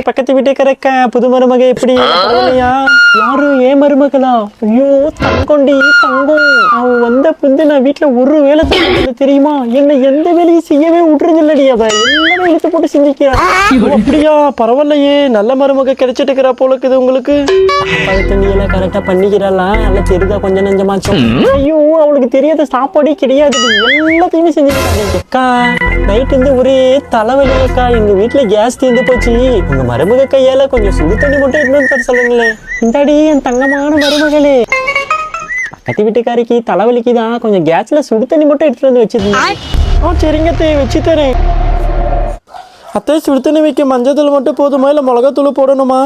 பக்கத்து வீட்டுக்காரக்கா புது மருமக எப்படி பரவாயில்லையா? யாரு ஏன் மருமகளா? ஐயோ தங்கொண்டி தங்கம். அவன் வந்த புந்து நான் வீட்டுல ஒரு வேலை செய்யல தெரியுமா? என்ன எந்த வேலையும் செய்யவே விட்டுறது இல்லடி. அவ எல்லாமே இழுத்து போட்டு சிந்திக்கிறா. அப்படியா? பரவாயில்லையே, நல்ல மருமக கிடைச்சிட்டு இருக்கிறா போல இருக்குது உங்களுக்கு. தண்ணி எல்லாம் கரெக்டா பண்ணிக்கிறாளா? நல்லா தெரியுதா கொஞ்சம் நஞ்சமாச்சும்? ஐயோ அவளுக்கு தெரியாத சாப்பாடே கிடையாது, எல்லாத்தையுமே செஞ்சுருக்காங்க. அக்கா நைட் வந்து ஒரே தலைவலி அக்கா. எங்க வீட்டுல கேஸ் தீர்ந்து போச்சு. உங்க மருமக கையால கொஞ்சம் சுடு தண்ணி மட்டும் எடுத்து தர சொல்லுங்களேன். இந்தாடி என் தங்கமான மருமகளே. பக்கத்து வீட்டுக்காரிக்கு தலைவலிக்குதான், கொஞ்சம் கேஸ்ல சுடு தண்ணி மட்டும் எடுத்துட்டு வந்து வச்சிருந்தேன். சரிங்க அத்தை, வச்சு தரேன். அத்தை சுடு தண்ணி வைக்க மஞ்சள் தூள் மட்டும் போதுமா இல்ல மிளகாத்தூள் போடணுமா?